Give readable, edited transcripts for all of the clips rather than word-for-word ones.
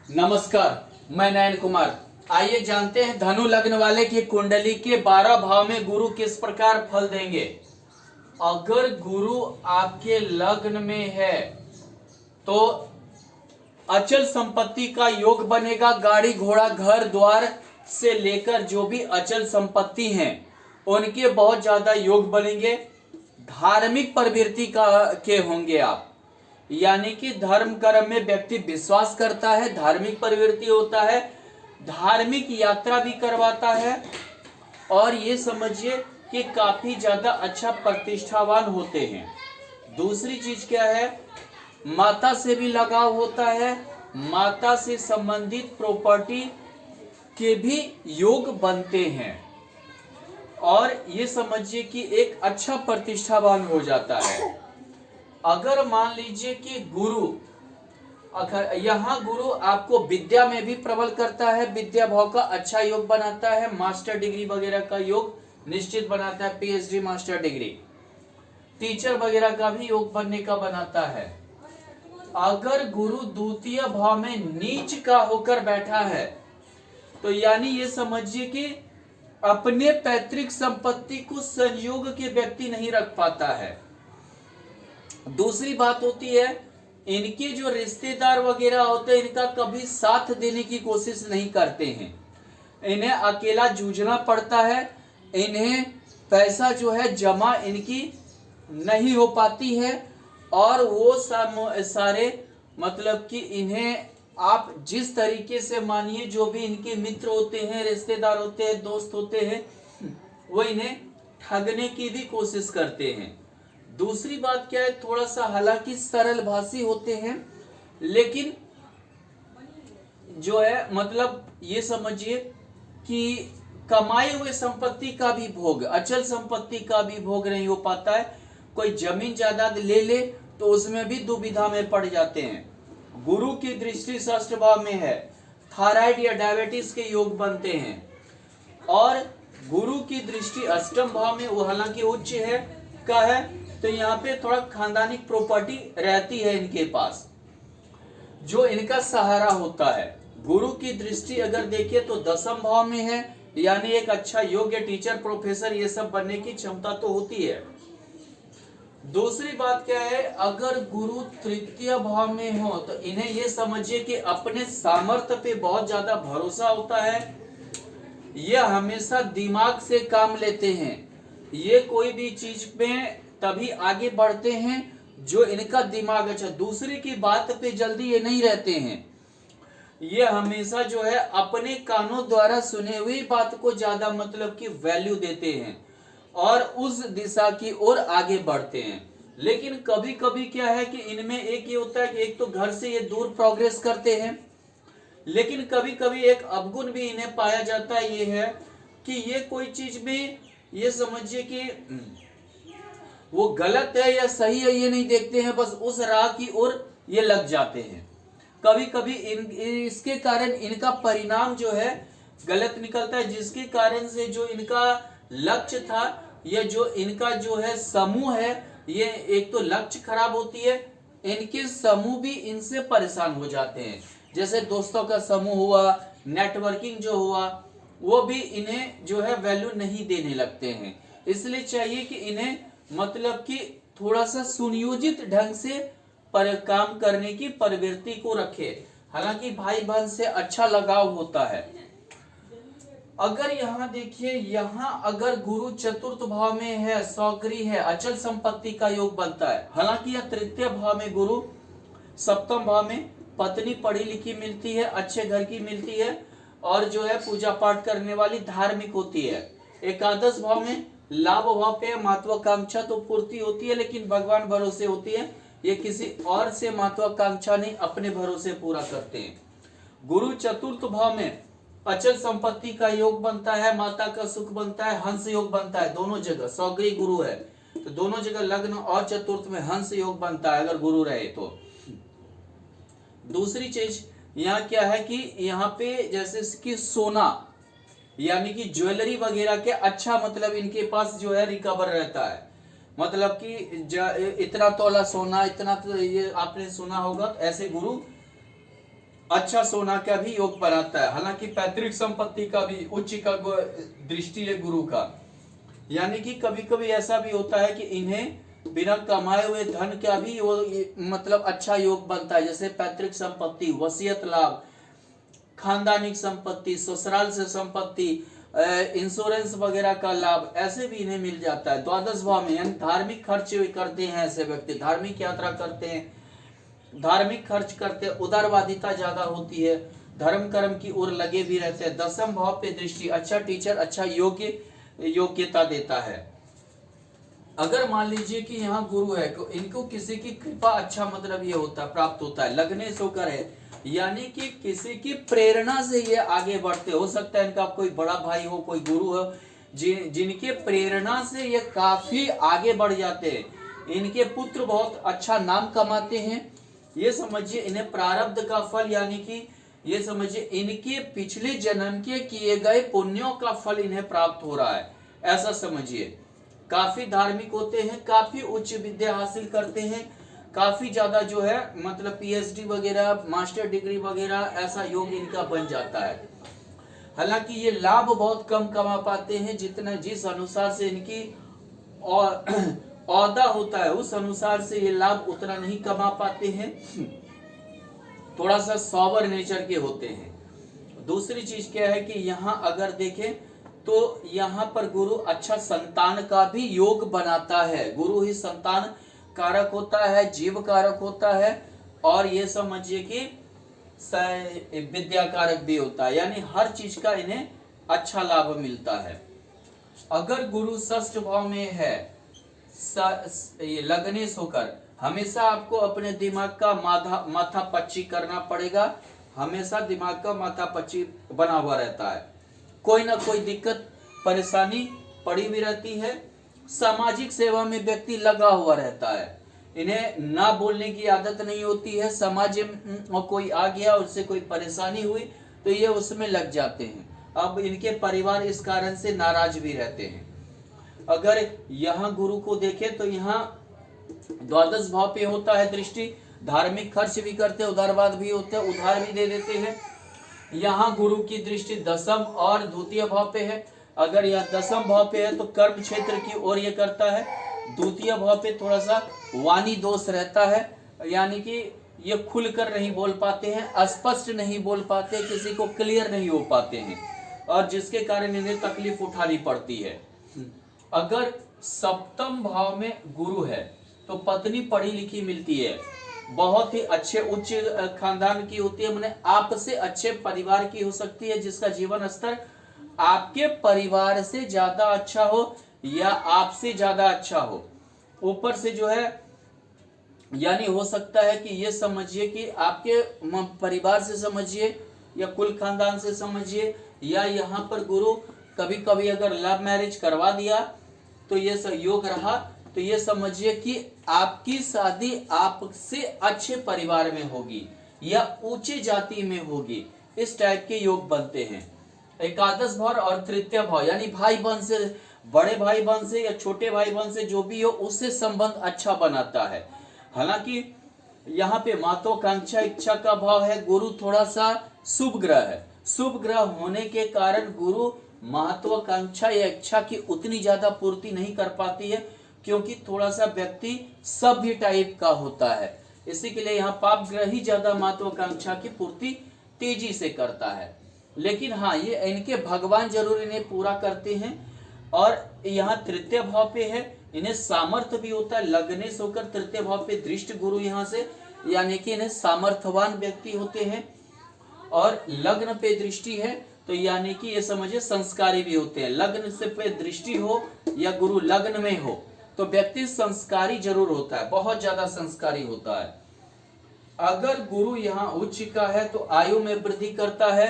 नमस्कार, मैं नयन कुमार। आइए जानते हैं धनु लग्न वाले की कुंडली के 12 भाव में गुरु किस प्रकार फल देंगे। अगर गुरु आपके लग्न में है तो अचल संपत्ति का योग बनेगा। गाड़ी घोड़ा घर द्वार से लेकर जो भी अचल संपत्ति हैं उनके बहुत ज्यादा योग बनेंगे। धार्मिक प्रवृत्ति के होंगे आप, यानी कि धर्म कर्म में व्यक्ति विश्वास करता है, धार्मिक प्रवृत्ति होता है, धार्मिक यात्रा भी करवाता है और ये समझिए कि काफी ज्यादा अच्छा प्रतिष्ठावान होते हैं। दूसरी चीज क्या है, माता से भी लगाव होता है, माता से संबंधित प्रॉपर्टी के भी योग बनते हैं और ये समझिए कि एक अच्छा प्रतिष्ठावान हो जाता है। अगर मान लीजिए कि गुरु यहाँ गुरु आपको विद्या में भी प्रबल करता है, विद्या भाव का अच्छा योग बनाता है, मास्टर डिग्री वगैरह का योग निश्चित बनाता है, पीएचडी मास्टर डिग्री, टीचर वगैरह का भी योग बनने का बनाता है। अगर गुरु द्वितीय भाव में नीच का होकर बैठा है तो यानी ये समझिए कि अपने पैतृक संपत्ति को संयोग के व्यक्ति नहीं रख पाता है। दूसरी बात होती है, इनके जो रिश्तेदार वगैरह होते हैं इनका कभी साथ देने की कोशिश नहीं करते हैं, इन्हें अकेला जूझना पड़ता है, इन्हें पैसा जो है जमा इनकी नहीं हो पाती है और वो सारे मतलब कि इन्हें आप जिस तरीके से मानिए जो भी इनके मित्र होते हैं, रिश्तेदार होते हैं, दोस्त होते हैं, वो इन्हें ठगने की भी कोशिश करते हैं। दूसरी बात क्या है, थोड़ा सा हालांकि सरल भाषी होते हैं लेकिन जो है मतलब ये समझिए कि कमाई हुए संपत्ति का भी भोग, अचल संपत्ति का भी भोग नहीं हो पाता है। कोई जमीन जायदाद ले ले तो उसमें भी दुविधा में पड़ जाते हैं। गुरु की दृष्टि षष्ठ भाव में है, थायराइड या डायबिटीज के योग बनते हैं और गुरु की दृष्टि अष्टम भाव में, वो हालांकि उच्च है का है तो यहाँ पे थोड़ा खानदानिक प्रॉपर्टी रहती है इनके पास जो इनका सहारा होता है। गुरु की दृष्टि अगर देखिए तो दसम भाव में है, यानी एक अच्छा योग्य टीचर प्रोफेसर ये सब बनने की क्षमता तो होती है। दूसरी बात क्या है, अगर गुरु तृतीय भाव में हो तो इन्हें ये समझिए कि अपने सामर्थ्य पे बहुत ज्यादा भरोसा होता है, ये हमेशा दिमाग से काम लेते हैं, ये कोई भी चीज में तभी आगे बढ़ते हैं जो इनका दिमाग अच्छा। दूसरे की बात पे जल्दी ये नहीं रहते हैं, ये हमेशा जो है अपने कानों द्वारा सुने हुई बात को ज्यादा मतलब कि वैल्यू देते हैं और उस दिशा की ओर आगे बढ़ते हैं। लेकिन कभी कभी क्या है कि इनमें एक ये होता है कि एक तो घर से ये दूर प्रोग्रेस करते हैं, लेकिन कभी कभी एक अवगुण भी इन्हें पाया जाता है, ये है कि ये कोई चीज में ये समझिए कि वो गलत है या सही है ये नहीं देखते हैं, बस उस राह की ओर ये लग जाते हैं। कभी कभी इसके कारण इनका परिणाम जो है गलत निकलता है, जिसके कारण से जो इनका लक्ष्य था या जो इनका जो है समूह है, ये एक तो लक्ष्य खराब होती है, इनके समूह भी इनसे परेशान हो जाते हैं। जैसे दोस्तों का समूह हुआ, नेटवर्किंग जो हुआ, वो भी इन्हें जो है वैल्यू नहीं देने लगते हैं। इसलिए चाहिए कि इन्हें मतलब कि थोड़ा सा सुनियोजित ढंग से पर काम करने की प्रवृत्ति को रखे। हालांकि भाई बहन से अच्छा लगाव होता है। अगर यहाँ देखिए, यहाँ अगर गुरु चतुर्थ भाव में है, सौकरी है, अचल संपत्ति का योग बनता है। हालांकि यह तृतीय भाव में गुरु, सप्तम भाव में पत्नी पढ़ी लिखी मिलती है, अच्छे घर की मिलती है और जो है पूजा पाठ करने वाली धार्मिक होती है। एकादश भाव में लाभ भाव पे महत्वाकांक्षा तो पूर्ति होती है लेकिन भगवान भरोसे होती है, ये किसी और से महत्वाकांक्षा नहीं, अपने भरोसे पूरा करते हैं। गुरु चतुर्थ भाव में अचल संपत्ति का योग बनता है, माता का सुख बनता है, हंस योग बनता है, दोनों जगह सौगरी गुरु है तो दोनों जगह लग्न और चतुर्थ में हंस योग बनता है अगर गुरु रहे तो। दूसरी चीज यहाँ क्या है कि यहाँ पे जैसे कि सोना यानी कि ज्वेलरी वगैरह के अच्छा मतलब इनके पास जो है रिकवर रहता है, मतलब कि इतना तोला सोना, इतना तो ये आपने सुना होगा, ऐसे गुरु अच्छा सोना का भी योग बनाता है। हालांकि पैतृक संपत्ति का भी उच्च का दृष्टि है गुरु का। यानी कि कभी कभी ऐसा भी होता है कि इन्हें बिना कमाए हुए धन का भी मतलब अच्छा योग बनता है, जैसे पैतृक संपत्ति, वसीयत लाभ, खानदानिक संपत्ति, ससुराल से संपत्ति, इंश्योरेंस वगैरह का लाभ, ऐसे भी इन्हें मिल जाता है। द्वादश भाव में यानी धार्मिक खर्च करते हैं ऐसे व्यक्ति, धार्मिक यात्रा करते हैं, धार्मिक खर्च करते हैं, उदारवादिता ज्यादा होती है, धर्म कर्म की ओर लगे भी रहते हैं। दसम भाव पे दृष्टि अच्छा टीचर, अच्छा योग्यता देता है। अगर मान लीजिए कि यहाँ गुरु है तो इनको किसी की कृपा अच्छा मतलब ये होता है, प्राप्त होता है। लग्ने होकर है यानी कि किसी की प्रेरणा से ये आगे बढ़ते। हो सकता है इनका कोई बड़ा भाई हो, कोई गुरु हो, जिनके प्रेरणा से ये काफी आगे बढ़ जाते हैं। इनके पुत्र बहुत अच्छा नाम कमाते हैं। ये समझिए इन्हें प्रारब्ध का फल, यानी कि ये समझिए इनके पिछले जन्म के किए गए पुण्यों का फल इन्हें प्राप्त हो रहा है, ऐसा समझिए। काफी धार्मिक होते हैं, काफी उच्च विद्या हासिल करते हैं, काफी ज्यादा जो है मतलब पीएचडी वगैरह, मास्टर डिग्री वगैरह, ऐसा योग इनका बन जाता है। हालांकि ये लाभ बहुत कम कमा पाते हैं, जितना जिस अनुसार से इनकी औहदा होता है उस अनुसार से ये लाभ उतना नहीं कमा पाते हैं, थोड़ा सा सॉबर नेचर के होते हैं। दूसरी चीज क्या है कि यहाँ अगर देखें तो यहाँ पर गुरु अच्छा संतान का भी योग बनाता है। गुरु ही संतान कारक होता है, जीव कारक होता है, और ये समझिए कि विद्या कारक भी होता है, यानी हर चीज का इन्हें अच्छा लाभ मिलता है। अगर गुरु षष्ठ भाव में है लग्नेश होकर, हमेशा आपको अपने दिमाग का माथा पच्ची करना पड़ेगा। हमेशा दिमाग का माथा पच्ची बना हुआ रहता है, कोई ना कोई दिक्कत परेशानी पड़ी भी रहती है। सामाजिक सेवा में व्यक्ति लगा हुआ रहता है, इन्हें ना बोलने की आदत नहीं होती है। समाज में कोई आ गया, उससे कोई परेशानी हुई तो ये उसमें लग जाते हैं। अब इनके परिवार इस कारण से नाराज भी रहते हैं। अगर यहाँ गुरु को देखें तो यहाँ द्वादश भाव पे होता है दृष्टि, धार्मिक खर्च भी करते हैं, उदारवाद भी होते हैं, उधार भी दे देते हैं। यहाँ गुरु की दृष्टि दसम और द्वितीय भाव पे है। अगर यह दसम भाव पे है तो कर्म क्षेत्र की ओर ये करता है। द्वितीय भाव पे थोड़ा सा वाणी दोष रहता है, यानी कि ये खुलकर नहीं बोल पाते हैं, स्पष्ट नहीं बोल पाते, किसी को क्लियर नहीं हो पाते हैं, और जिसके कारण इन्हें तकलीफ उठानी पड़ती है। अगर सप्तम भाव में गुरु है तो पत्नी पढ़ी लिखी मिलती है, बहुत ही अच्छे उच्च खानदान की होती है, मैंने आपसे अच्छे परिवार की हो सकती है, जिसका जीवन स्तर आपके परिवार से ज्यादा अच्छा हो या आपसे ज्यादा अच्छा हो। ऊपर से जो है यानी हो सकता है कि ये समझिए कि आपके परिवार से समझिए या कुल खानदान से समझिए, या यहाँ पर गुरु कभी कभी अगर लव मैरिज करवा दिया तो ये सहयोग रहा तो ये समझिए कि आपकी शादी आपसे अच्छे परिवार में होगी या ऊंचे जाति में होगी, इस टाइप के योग बनते हैं। एकादश भाव और तृतीय भाव यानी भाई बहन से, बड़े भाई बहन से या छोटे भाई बहन से जो भी हो उससे संबंध अच्छा बनाता है। हालांकि यहाँ पे महत्वाकांक्षा इच्छा का भाव है, गुरु थोड़ा सा शुभ ग्रह है। शुभ ग्रह होने के कारण गुरु महत्वाकांक्षा या इच्छा की उतनी ज्यादा पूर्ति नहीं कर पाती है, क्योंकि थोड़ा सा व्यक्ति सभ्य टाइप का होता है। इसी के लिए यहाँ पाप ग्रह ही ज्यादा महत्वाकांक्षा की पूर्ति तेजी से करता है। लेकिन हाँ, ये इनके भगवान जरूर इन्हें पूरा करते हैं। और यहाँ तृतीय भाव पे है, इन्हें सामर्थ्य भी होता है। लग्नेश होकर तृतीय भाव पे दृष्टि गुरु यहाँ से, यानी कि इन्हें सामर्थ्यवान व्यक्ति होते हैं। और लग्न पे दृष्टि है तो यानी कि ये समझिए संस्कारी भी होते हैं। लग्न से पे दृष्टि हो या गुरु लग्न में हो तो व्यक्ति संस्कारी जरूर होता है, बहुत ज्यादा संस्कारी होता है। अगर गुरु यहाँ उच्च का है तो आयु में वृद्धि करता है।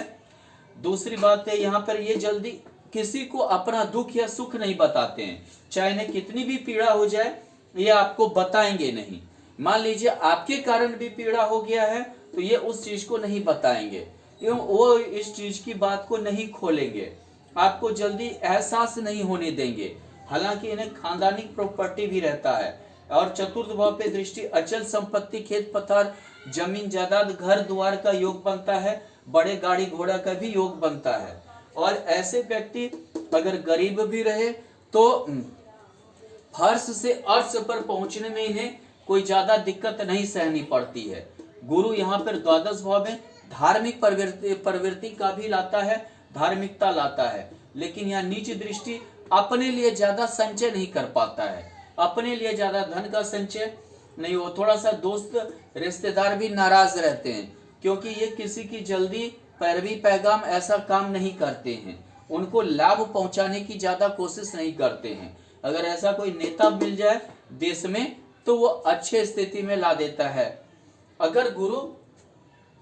दूसरी बात है यहाँ पर ये जल्दी किसी को अपना दुख या सुख नहीं बताते हैं, चाहे इन्हें कितनी भी पीड़ा हो जाए ये आपको बताएंगे नहीं। मान लीजिए आपके कारण भी पीड़ा हो गया है तो ये उस चीज को नहीं बताएंगे, क्यों? वो इस चीज की बात को नहीं खोलेंगे, आपको जल्दी एहसास नहीं होने देंगे। हालांकि इन्हें खानदानी प्रॉपर्टी भी रहता है। और चतुर्थ भाव पे दृष्टि अचल संपत्ति, खेत पथार, जमीन जायदाद घर द्वार का योग बनता है, बड़े गाड़ी घोड़ा का भी योग बनता है। और ऐसे व्यक्ति अगर गरीब भी रहे तो फर्श से अर्श पर पहुंचने में इन्हें कोई ज्यादा दिक्कत नहीं सहनी पड़ती है। गुरु यहाँ पर द्वादश भाव में धार्मिक प्रवृत्ति का भी लाता है, धार्मिकता लाता है, लेकिन यहाँ नीच दृष्टि अपने लिए ज्यादा संचय नहीं कर पाता है, अपने लिए ज्यादा धन का संचय नहीं हो। थोड़ा सा दोस्त रिश्तेदार भी नाराज रहते हैं, क्योंकि ये किसी की जल्दी पैरवी पैगाम ऐसा काम नहीं करते हैं, उनको लाभ पहुंचाने की ज्यादा कोशिश नहीं करते हैं। अगर ऐसा कोई नेता मिल जाए देश में तो वो अच्छे स्थिति में ला देता है। अगर गुरु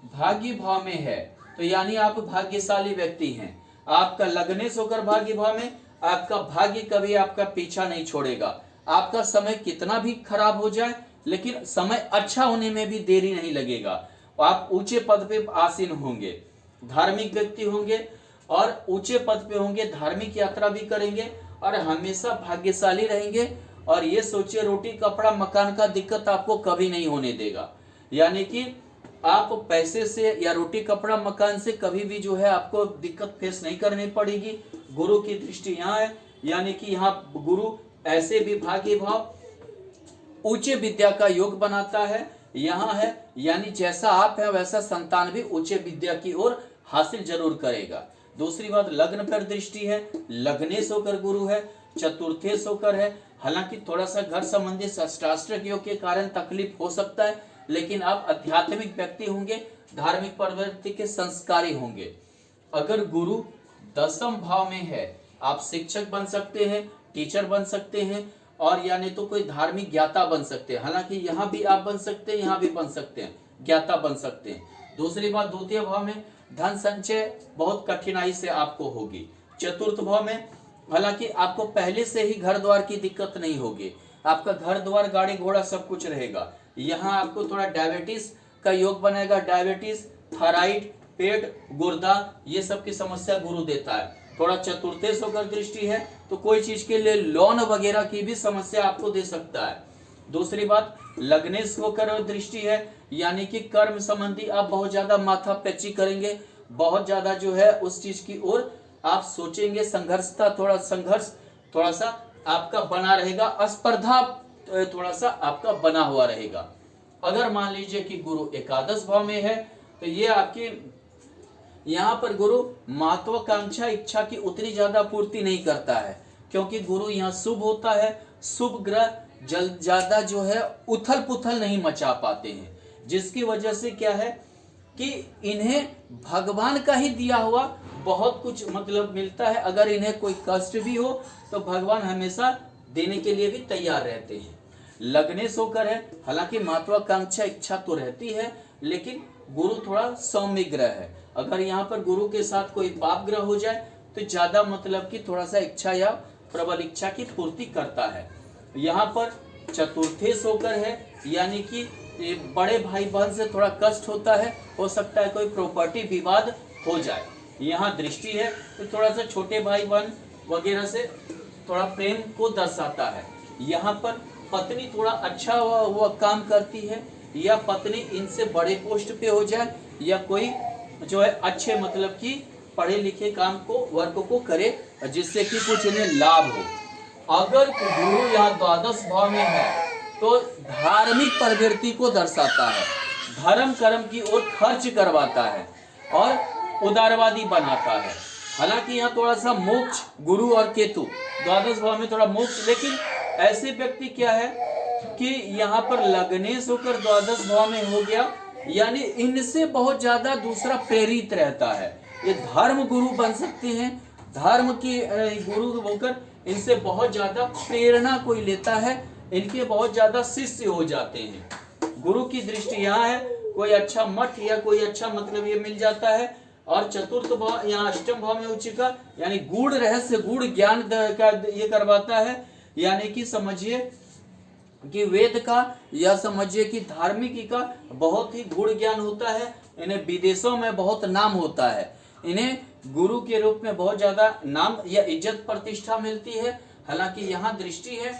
भाग्य भाव में है तो यानी आप भाग्यशाली व्यक्ति हैं। आपका लग्नेश होकर भाग्य भाव में, आपका भाग्य कभी आपका पीछा नहीं छोड़ेगा। आपका समय कितना भी खराब हो जाए लेकिन समय अच्छा होने में भी देरी नहीं लगेगा। आप ऊंचे पद पे आसीन होंगे, धार्मिक व्यक्ति होंगे और ऊंचे पद पे होंगे, धार्मिक यात्रा भी करेंगे और हमेशा भाग्यशाली रहेंगे। और ये सोचिए रोटी कपड़ा मकान का दिक्कत आपको कभी नहीं होने देगा, यानी कि आप पैसे से या रोटी कपड़ा मकान से कभी भी जो है आपको दिक्कत फेस नहीं करनी पड़ेगी। गुरु की दृष्टि यहाँ है, यानी कि यहाँ गुरु ऐसे भी भाग्य भाव ऊंचे विद्या का योग बनाता है, यहाँ है यानी जैसा आप है वैसा संतान भी ऊंचे विद्या की ओर हासिल जरूर करेगा। दूसरी बात लग्न पर दृष्टि है, लग्नेश होकर गुरु है, चतुर्थेश होकर है। हालांकि थोड़ा सा घर संबंधी षष्ठाष्टक योग के कारण तकलीफ हो सकता है, लेकिन आप आध्यात्मिक व्यक्ति होंगे, धार्मिक प्रवृत्ति के संस्कारी होंगे। अगर गुरु दसम भाव में है, आप शिक्षक बन सकते हैं, टीचर बन सकते हैं और या नहीं तो कोई धार्मिक ज्ञाता बन सकते हैं। हालांकि यहाँ भी आप बन सकते हैं, यहाँ भी बन सकते हैं, ज्ञाता बन सकते हैं। दूसरी बात द्वितीय भाव में धन संचय बहुत कठिनाई से आपको होगी। चतुर्थ भाव में हालांकि आपको पहले से ही घर द्वार की दिक्कत नहीं होगी, आपका घर द्वार गाड़ी घोड़ा सब कुछ रहेगा। यहाँ आपको थोड़ा डायबिटीज का योग बनेगा, डायबिटीज, थायराइड, पेट, गुर्दा ये सब की समस्या गुरु देता है। थोड़ा चतुर्थेश होकर दृष्टि है तो कोई चीज के लिए लोन वगैरह की भी समस्या आपको दे सकता है। दूसरी बात लग्नेश होकर दृष्टि है, यानी कि कर्म संबंधी आप बहुत ज्यादा माथा पैची करेंगे, बहुत ज्यादा जो है उस चीज की ओर आप सोचेंगे, संघर्ष थोड़ा सा आपका बना रहेगा, स्पर्धा थोड़ा सा आपका बना हुआ रहेगा। अगर मान लीजिए कि गुरु एकादश भाव में है तो ये आपकी यहाँ पर गुरु महत्वाकांक्षा इच्छा की उतनी ज्यादा पूर्ति नहीं करता है, क्योंकि गुरु यहाँ शुभ होता है। शुभ ग्रह ज्यादा जो है उथल पुथल नहीं मचा पाते हैं, जिसकी वजह से क्या है कि इन्हें भगवान का ही दिया हुआ बहुत कुछ मतलब मिलता है। अगर इन्हें कोई कष्ट भी हो तो भगवान हमेशा देने के लिए भी तैयार रहते हैं। लग्नेश होकर है, हालांकि महत्वाकांक्षा इच्छा तो रहती है, लेकिन गुरु थोड़ा सौम्य ग्रह है। अगर यहाँ पर गुरु के साथ कोई पाप ग्रह हो जाए तो ज्यादा मतलब कि थोड़ा सा इच्छा या प्रबल इच्छा की पूर्ति करता है। यहाँ पर चतुर्थेश होकर है, यानी कि बड़े भाई बहन से थोड़ा कष्ट होता है, हो सकता है कोई प्रॉपर्टी विवाद हो जाए। यहाँ दृष्टि है तो थोड़ा सा छोटे भाई बहन वगैरह से थोड़ा प्रेम को दर्शाता है। यहाँ पर पत्नी थोड़ा अच्छा हुआ काम करती है, या पत्नी इनसे बड़े पोस्ट पे हो जाए, या कोई जो है अच्छे मतलब कि पढ़े लिखे काम को वर्क को करे जिससे कि कुछ इन्हें लाभ हो। अगर गुरु यहाँ द्वादश भाव में है तो धार्मिक प्रवृत्ति को दर्शाता है, धर्म कर्म की ओर खर्च करवाता है और उदारवादी बनाता है। हालांकि यहाँ थोड़ा सा मोक्ष, गुरु और केतु द्वादश भाव में थोड़ा मोक्ष, लेकिन ऐसे व्यक्ति क्या है कि यहाँ पर लग्नेश होकर द्वादश भाव में हो गया, यानी इनसे बहुत ज्यादा दूसरा प्रेरित रहता है। ये धर्म गुरु बन सकते हैं, धर्म के गुरु होकर इनसे बहुत ज्यादा प्रेरणा कोई लेता है, इनके बहुत ज्यादा शिष्य हो जाते हैं। गुरु की दृष्टि यहाँ है, कोई अच्छा मठ या कोई अच्छा मतलब ये मिल जाता है। और चतुर्थ भाव यहाँ अष्टम भाव में उच्च का, यानी गूढ़ रहस्य गूढ़ ज्ञान का ये करवाता है, यानी कि समझिए कि वेद का या समझिए कि धार्मिक का बहुत ही गूढ़ ज्ञान होता है। इन्हें विदेशों में बहुत नाम होता है, इन्हें गुरु के रूप में बहुत ज्यादा नाम या इज्जत प्रतिष्ठा मिलती है। हालांकि यहाँ दृष्टि है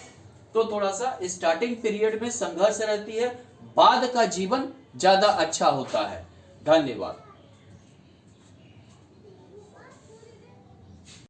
तो थोड़ा सा स्टार्टिंग पीरियड में संघर्ष रहती है, बाद का जीवन ज्यादा अच्छा होता है। धन्यवाद।